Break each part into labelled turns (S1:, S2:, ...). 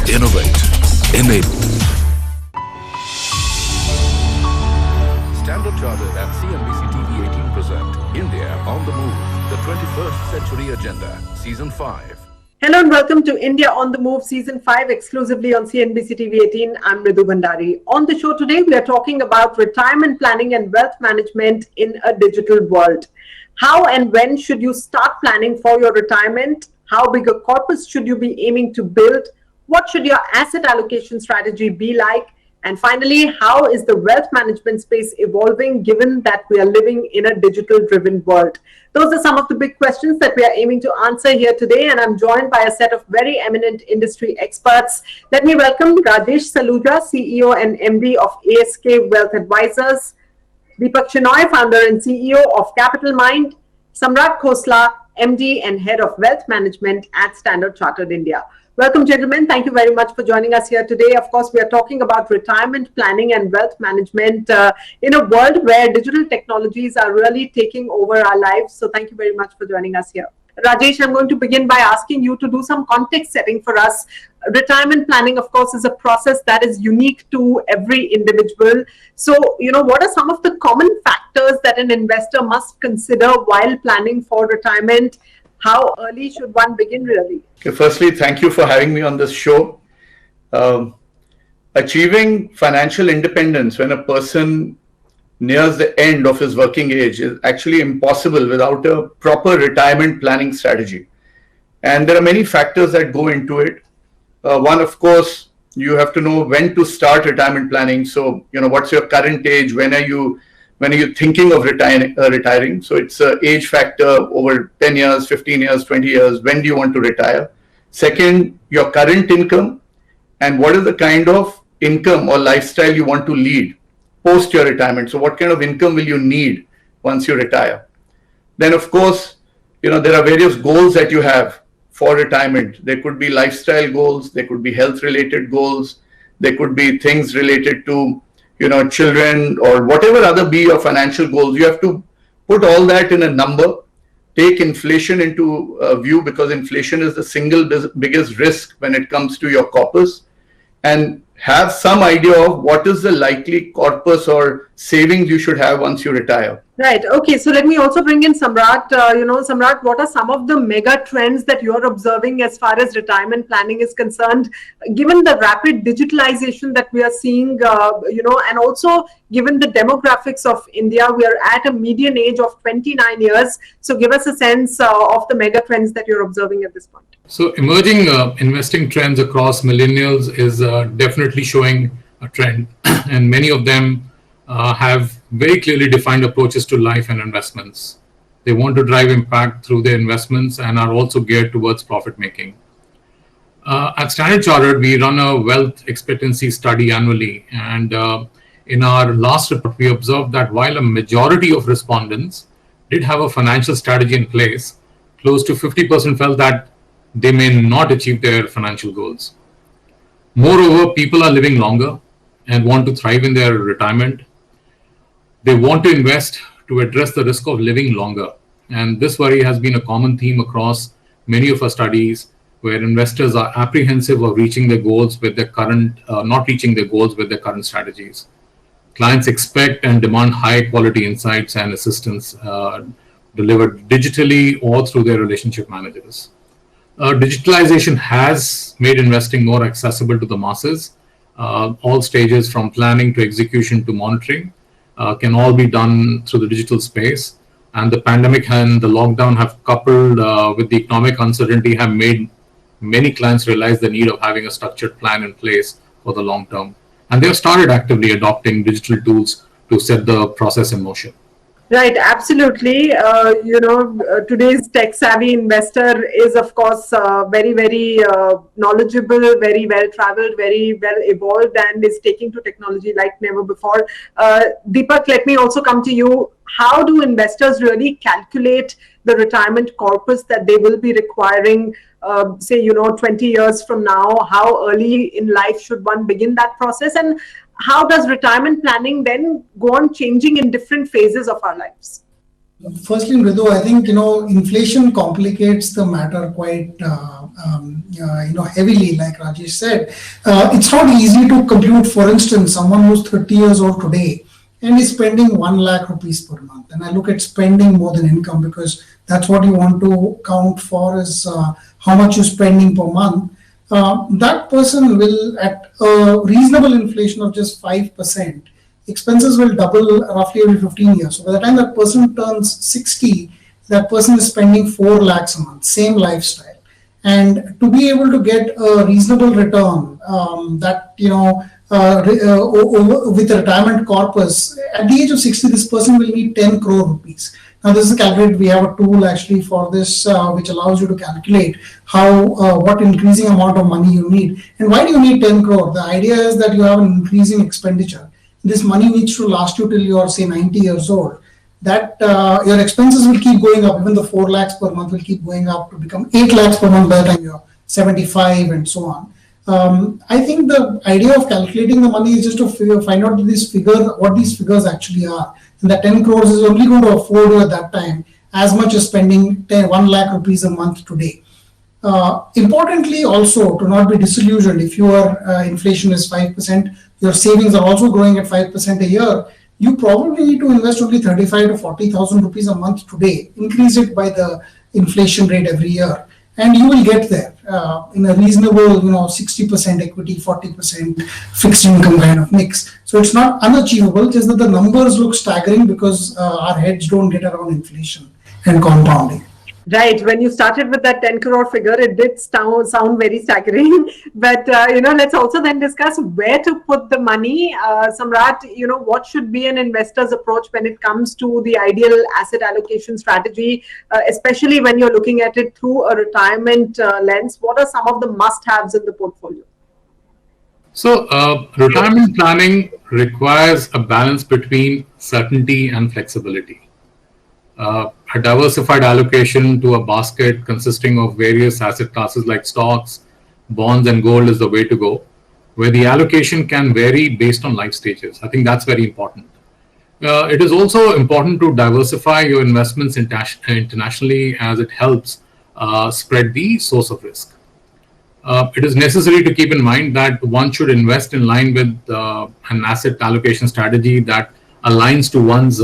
S1: innovate, enable. Standard Chartered and CNBC TV18 present India on the Move, the 21st Century Agenda, Season 5.
S2: Hello and welcome to India on the Move Season 5 exclusively on CNBC TV18. I'm Ridu Bhandari. On the show today, we are talking about retirement planning and wealth management in a digital world. How and when should you start planning for your retirement? How big a corpus should you be aiming to build? What should your asset allocation strategy be like? And finally, how is the wealth management space evolving given that we are living in a digital-driven world? Those are some of the big questions that we are aiming to answer here today, and I'm joined by a set of very eminent industry experts. Let me welcome Rajesh Saluja, CEO and MD of ASK Wealth Advisors, Deepak Shenoy, founder and CEO of Capital Mind, Samrat Khosla, MD and Head of Wealth Management at Standard Chartered India. Welcome, gentlemen. Thank you very much for joining us here today. Of course, we are talking about retirement planning and wealth management in a world where digital technologies are really taking over our lives. So thank you very much for joining us here. Rajesh, I'm going to begin by asking you to do some context setting for us. Retirement planning, of course, is a process that is unique to every individual. So, what are some of the common factors that an investor must consider while planning for retirement? How early should one begin, really?
S3: Okay, firstly, thank you for having me on this show. Achieving financial independence when a person nears the end of his working age is actually impossible without a proper retirement planning strategy. And there are many factors that go into it. One, of course, you have to know when to start retirement planning. So, what's your current age? When are you thinking of retiring? So it's an age factor over 10 years, 15 years, 20 years. When do you want to retire? Second, your current income and what is the kind of income or lifestyle you want to lead post your retirement. So what kind of income will you need once you retire? Then, of course, there are various goals that you have for retirement. There could be lifestyle goals. There could be health related goals. There could be things related to children or whatever other be your financial goals. You have to put all that in a number, take inflation into view because inflation is the single biggest risk when it comes to your corpus, and have some idea of what is the likely corpus or savings you should have once you retire.
S2: Right. Okay. So let me also bring in Samrat. Samrat, what are some of the mega trends that you're observing as far as retirement planning is concerned, given the rapid digitalization that we are seeing, and also given the demographics of India? We are at a median age of 29 years. So give us a sense of the mega trends that you're observing at this point.
S4: So emerging investing trends across millennials is definitely showing a trend, and many of them have very clearly defined approaches to life and investments. They want to drive impact through their investments and are also geared towards profit making. At Standard Chartered, we run a wealth expectancy study annually, and in our last report, we observed that while a majority of respondents did have a financial strategy in place, close to 50% felt that they may not achieve their financial goals. Moreover, people are living longer and want to thrive in their retirement. They want to invest to address the risk of living longer. And this worry has been a common theme across many of our studies, where investors are apprehensive of reaching their goals with their current, not reaching their goals with their current strategies. Clients expect and demand high quality insights and assistance delivered digitally or through their relationship managers. Digitalization has made investing more accessible to the masses. All stages from planning to execution to monitoring can all be done through the digital space. And the pandemic and the lockdown have coupled with the economic uncertainty have made many clients realize the need of having a structured plan in place for the long term. And they have started actively adopting digital tools to set the process in motion.
S2: Right, absolutely. Today's tech-savvy investor is, of course, very, very knowledgeable, very well-traveled, very well-evolved, and is taking to technology like never before. Deepak, let me also come to you. How do investors really calculate the retirement corpus that they will be requiring, 20 years from now? How early in life should one begin that process? And how does retirement planning then go on changing in different phases of our lives?
S5: Firstly, Mridu, I think, inflation complicates the matter quite, heavily, like Rajesh said. It's not easy to compute, for instance, someone who's 30 years old today and is spending 1 lakh rupees per month. And I look at spending more than income because that's what you want to count for is how much you're spending per month. That person will, at a reasonable inflation of just 5%, expenses will double roughly every 15 years. So by the time that person turns 60, that person is spending 4 lakhs a month, same lifestyle. And to be able to get a reasonable return with a retirement corpus, at the age of 60, this person will need 10 crore rupees. Now, this is calculated. We have a tool actually for this, which allows you to calculate what increasing amount of money you need. And why do you need 10 crore? The idea is that you have an increasing expenditure. This money needs to last you till you're, say, 90 years old. That your expenses will keep going up. Even the 4 lakhs per month will keep going up to become 8 lakhs per month by the time you're 75 and so on. I think the idea of calculating the money is just to find out what these figures actually are. And that 10 crores is only going to afford you at that time as much as spending 1 lakh rupees a month today. Importantly, also, to not be disillusioned, if your inflation is 5%, your savings are also growing at 5% a year, you probably need to invest only 35 to 40,000 rupees a month today. Increase it by the inflation rate every year, and you will get there in a reasonable, 60% equity, 40% fixed income kind of mix. So it's not unachievable, just that the numbers look staggering because our heads don't get around inflation and compounding.
S2: Right. When you started with that 10 crore figure, it did sound very staggering. But, let's also then discuss where to put the money. Samrat, what should be an investor's approach when it comes to the ideal asset allocation strategy, especially when you're looking at it through a retirement lens? What are some of the must-haves in the portfolio?
S4: So, retirement planning requires a balance between certainty and flexibility. A diversified allocation to a basket consisting of various asset classes like stocks, bonds, and gold is the way to go, where the allocation can vary based on life stages. I think that's very important. It is also important to diversify your investments internationally, as it helps spread the source of risk. It is necessary to keep in mind that one should invest in line with an asset allocation strategy that aligns to one's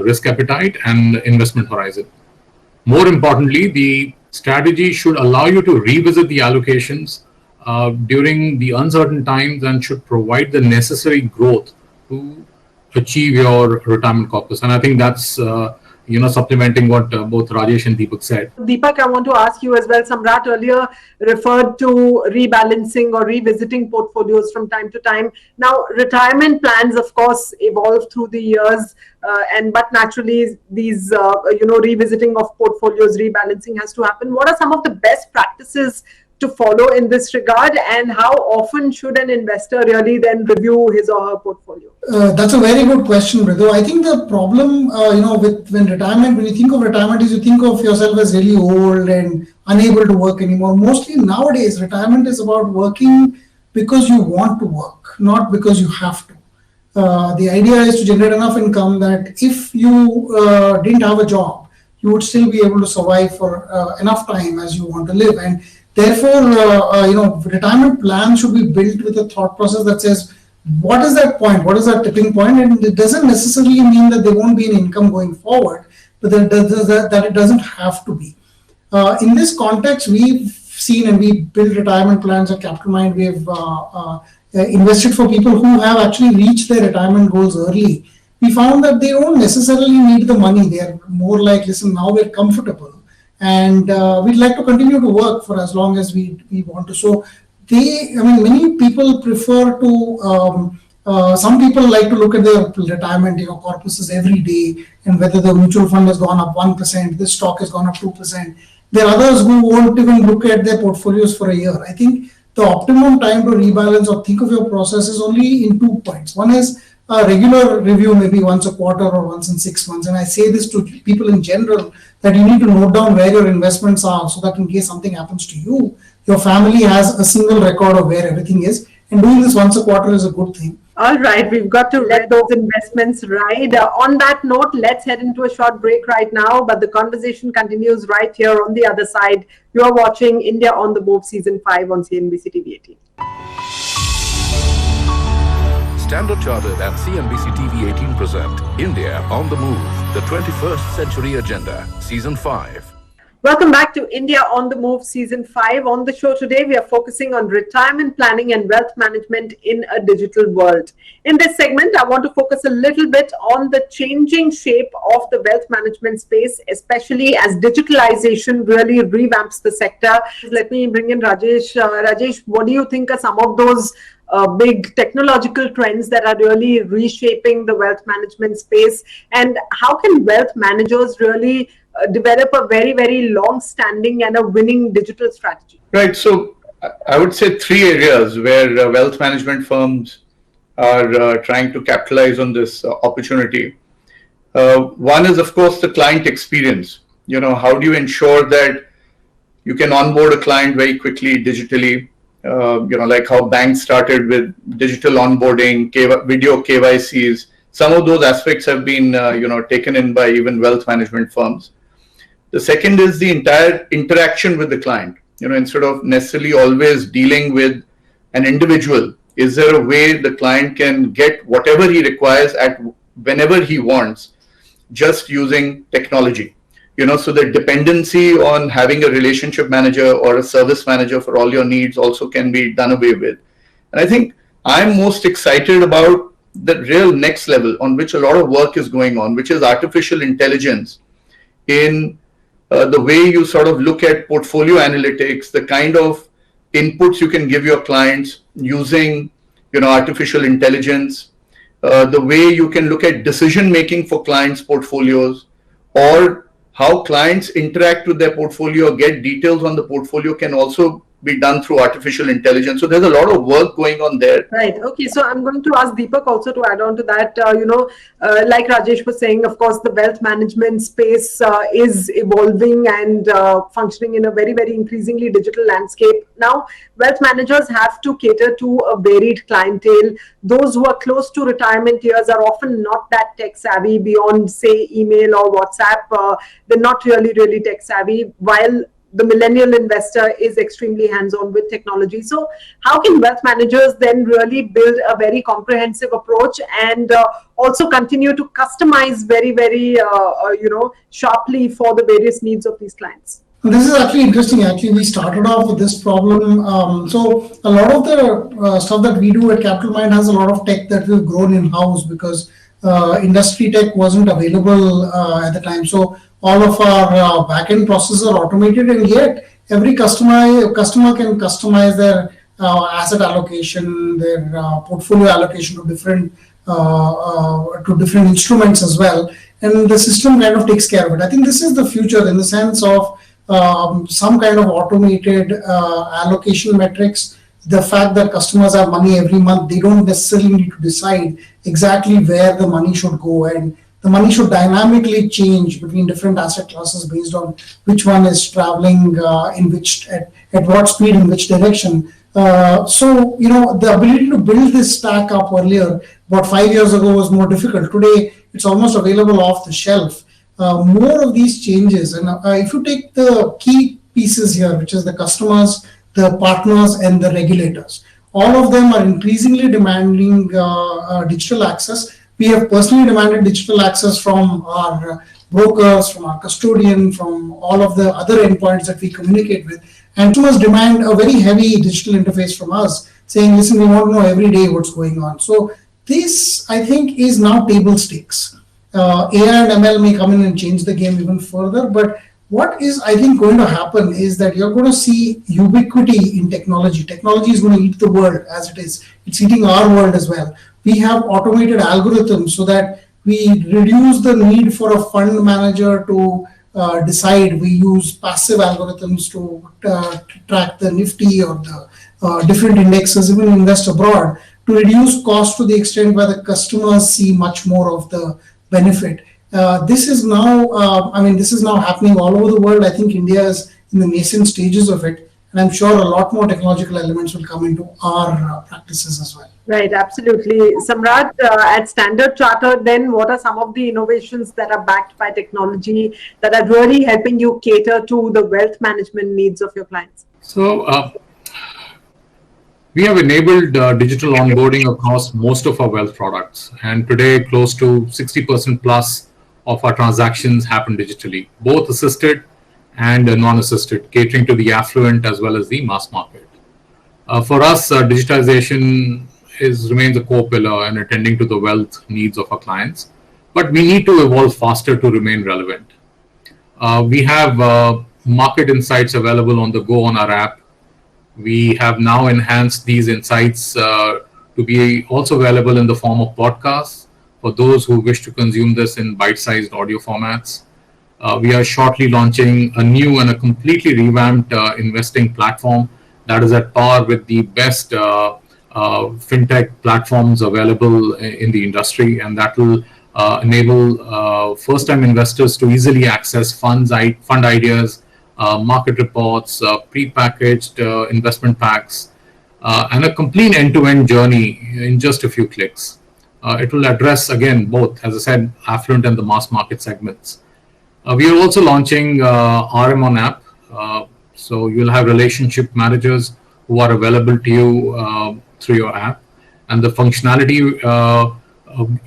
S4: risk appetite and investment horizon. More importantly, the strategy should allow you to revisit the allocations during the uncertain times and should provide the necessary growth to achieve your retirement corpus. And I think that's supplementing what both Rajesh and Deepak said.
S2: Deepak, I want to ask you as well. Samrat earlier referred to rebalancing or revisiting portfolios from time to time. Now, retirement plans, of course, evolve through the years, but naturally, these revisiting of portfolios, rebalancing has to happen. What are some of the best practices to follow in this regard, and how often should an investor really then review his or her portfolio?
S5: That's a very good question, Mridu. I think the problem, when you think of retirement, is you think of yourself as really old and unable to work anymore. Mostly nowadays, retirement is about working because you want to work, not because you have to. The idea is to generate enough income that if you didn't have a job, you would still be able to survive for enough time as you want to live. And therefore, retirement plan should be built with a thought process that says, what is that point? What is that tipping point? And it doesn't necessarily mean that there won't be an income going forward, but that it doesn't have to be. In this context, we've seen and we build retirement plans at Capital Mind. We've invested for people who have actually reached their retirement goals early. We found that they don't necessarily need the money. They're more like, listen, now we're comfortable. And we'd like to continue to work for as long as we want to. So many people prefer to, some people like to look at their retirement, corpuses every day, and whether the mutual fund has gone up 1%, this stock has gone up 2%. There are others who won't even look at their portfolios for a year. I think the optimum time to rebalance or think of your process is only in 2 points. One is a regular review, maybe once a quarter or once in 6 months. And I say this to people in general, that you need to note down where your investments are so that in case something happens to you, your family has a single record of where everything is. And doing this once a quarter is a good thing.
S2: All right, we've got to let those investments ride. On that note, let's head into a short break right now, but the conversation continues right here on the other side. You're watching India on the Move Season 5 on CNBC TV18.
S1: Standard Chartered and CNBC TV18 present India on the Move, the 21st Century Agenda, Season 5.
S2: Welcome back to India on the Move Season 5. On the show today, we are focusing on retirement planning and wealth management in a digital world. In this segment, I want to focus a little bit on the changing shape of the wealth management space, especially as digitalization really revamps the sector. Let me bring in Rajesh. Rajesh, what do you think are some of those big technological trends that are really reshaping the wealth management space? And how can wealth managers really develop a very, very long-standing and a winning digital strategy?
S3: Right. So I would say three areas where wealth management firms are trying to capitalize on this opportunity. One is, of course, the client experience. How do you ensure that you can onboard a client very quickly digitally? Like how banks started with digital onboarding, video KYCs. Some of those aspects have been, taken in by even wealth management firms. The second is the entire interaction with the client. Instead of necessarily always dealing with an individual, is there a way the client can get whatever he requires at whenever he wants, just using technology? So the dependency on having a relationship manager or a service manager for all your needs also can be done away with. And I think I'm most excited about the real next level on which a lot of work is going on, which is artificial intelligence in the way you sort of look at portfolio analytics, the kind of inputs you can give your clients using, artificial intelligence, the way you can look at decision making for clients' portfolios, or how clients interact with their portfolio, get details on the portfolio can also be done through artificial intelligence. So there's a lot of work going on there.
S2: Right. Okay. So I'm going to ask Deepak also to add on to that. Like Rajesh was saying, of course, the wealth management space is evolving and functioning in a very, very increasingly digital landscape. Now, wealth managers have to cater to a varied clientele. Those who are close to retirement years are often not that tech savvy beyond, say, email or WhatsApp. They're not really tech savvy, while the millennial investor is extremely hands-on with technology. So how can wealth managers then really build a very comprehensive approach and also continue to customize very, very, sharply for the various needs of these clients?
S5: This is actually interesting. Actually, we started off with this problem. So a lot of the stuff that we do at Capital Mind has a lot of tech that we've grown in-house because industry tech wasn't available at the time. So all of our backend processes are automated, and yet every customer can customize their asset allocation, their portfolio allocation to different instruments as well, and the system kind of takes care of it. I think this is the future in the sense of some kind of automated allocation metrics. The fact that customers have money every month, they don't necessarily need to decide exactly where the money should go, and the money should dynamically change between different asset classes based on which one is traveling at what speed in which direction. So the ability to build this stack up earlier, about 5 years ago, was more difficult. Today, it's almost available off the shelf. More of these changes, and if you take the key pieces here, which is the customers, the partners, and the regulators, all of them are increasingly demanding digital access. We have personally demanded digital access from our brokers, from our custodian, from all of the other endpoints that we communicate with. And customers demand a very heavy digital interface from us, saying, listen, we want to know every day what's going on. So this, I think, is now table stakes. AI and ML may come in and change the game even further, but what is, I think, going to happen is that you're going to see ubiquity in technology. Technology is going to eat the world as it is. It's eating our world as well. We have automated algorithms so that we reduce the need for a fund manager to decide. We use passive algorithms to track the Nifty or the different indexes, even invest abroad, to reduce cost to the extent where the customers see much more of the benefit. This is now happening all over the world. I think India is in the nascent stages of it. And I'm sure a lot more technological elements will come into our practices as well.
S2: Right, absolutely. Samrat, at Standard Chartered, then what are some of the innovations that are backed by technology that are really helping you cater to the wealth management needs of your clients?
S4: So we have enabled digital onboarding across most of our wealth products. And today, close to 60% plus of our transactions happen digitally, both assisted and non-assisted, catering to the affluent as well as the mass market. For us, digitization remains a core pillar in attending to the wealth needs of our clients, but we need to evolve faster to remain relevant. We have market insights available on the go on our app. We have now enhanced these insights to be also available in the form of podcasts for those who wish to consume this in bite-sized audio formats. We are shortly launching a new and a completely revamped investing platform that is at par with the best fintech platforms available in the industry, and that will enable first-time investors to easily access fund ideas, market reports, pre-packaged investment packs, and a complete end-to-end journey in just a few clicks. It will address, again, both, as I said, affluent and the mass market segments. We are also launching RM on app. So you'll have relationship managers who are available to you through your app. And the functionality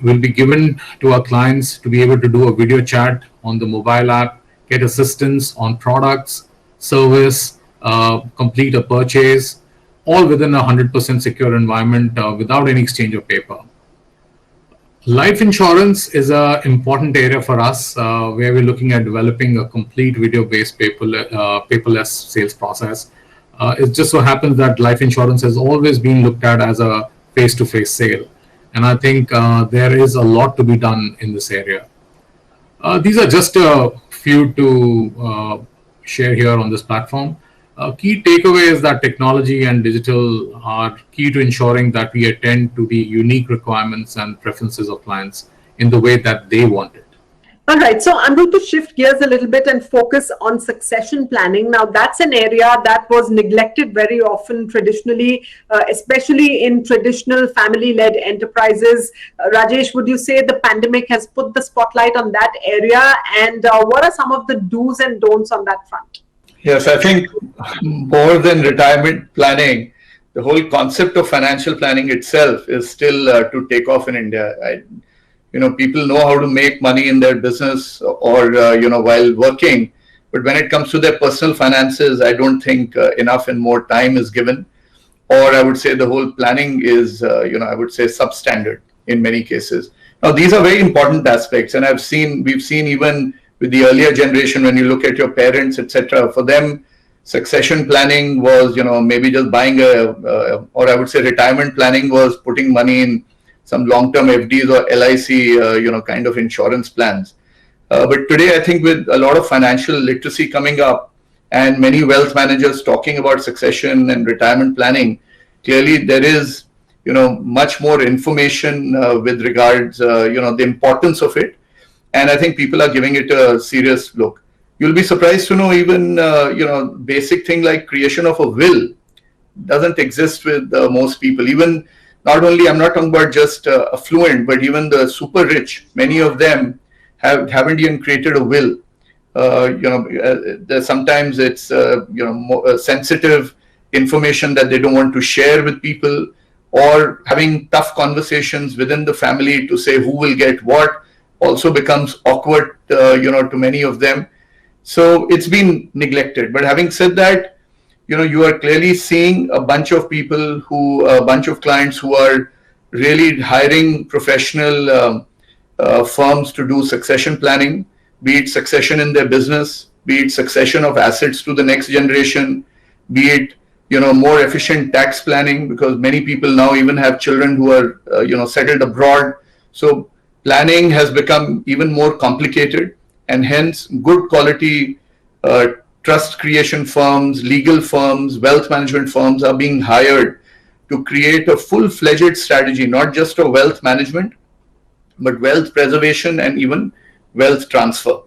S4: will be given to our clients to be able to do a video chat on the mobile app, get assistance on products, service, complete a purchase, all within a 100% secure environment without any exchange of paper. Life insurance is an important area for us where we're looking at developing a complete video-based paperless sales process. It just so happens that life insurance has always been looked at as a face-to-face sale. And I think there is a lot to be done in this area. These are just a few to share here on this platform. Key takeaway is that technology and digital are key to ensuring that we attend to the unique requirements and preferences of clients in the way that they want it.
S2: All right, so I'm going to shift gears a little bit and focus on succession planning. Now, that's an area that was neglected very often traditionally, especially in traditional family-led enterprises. Rajesh, would you say the pandemic has put the spotlight on that area? And what are some of the do's and don'ts on that front?
S3: Yes, I think more than retirement planning, the whole concept of financial planning itself is still to take off in India. People know how to make money in their business or, while working. But when it comes to their personal finances, I don't think enough and more time is given. Or I would say the whole planning is, I would say substandard in many cases. Now, these are very important aspects. And we've seen even with the earlier generation, when you look at your parents, etc., for them, succession planning was, maybe just buying or I would say retirement planning was putting money in some long-term FDs or LIC, kind of insurance plans. But today, I think with a lot of financial literacy coming up and many wealth managers talking about succession and retirement planning, clearly there is, much more information with regards, the importance of it. And I think people are giving it a serious look. You'll be surprised to know even, basic thing like creation of a will doesn't exist with most people. Even not only, I'm not talking about just affluent, but even the super rich, many of them haven't even created a will. Sometimes it's, more sensitive information that they don't want to share with people, or having tough conversations within the family to say who will get what also becomes awkward, to many of them. So it's been neglected. But having said that, you are clearly seeing a bunch of clients who are really hiring professional firms to do succession planning, be it succession in their business, be it succession of assets to the next generation, be it, more efficient tax planning, because many people now even have children who are, settled abroad. So planning has become even more complicated, and hence good quality trust creation firms, legal firms, wealth management firms are being hired to create a full-fledged strategy, not just of wealth management, but wealth preservation and even wealth transfer.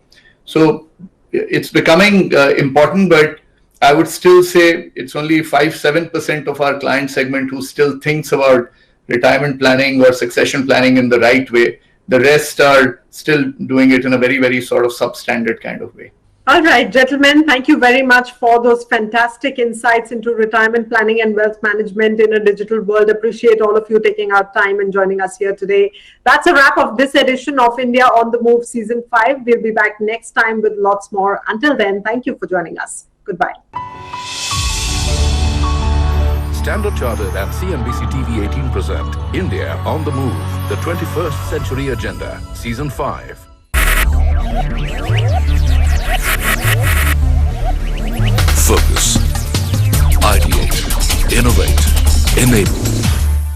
S3: So it's becoming important, but I would still say it's only 5-7% of our client segment who still thinks about retirement planning or succession planning in the right way. The rest are still doing it in a very, very sort of substandard kind of way.
S2: All right, gentlemen, thank you very much for those fantastic insights into retirement planning and wealth management in a digital world. Appreciate all of you taking out time and joining us here today. That's a wrap of this edition of India on the Move Season 5. We'll be back next time with lots more. Until then, thank you for joining us. Goodbye.
S1: Standard Chartered and CNBC TV18 present India on the Move, the 21st Century Agenda, Season 5. Focus, ideate, innovate, enable.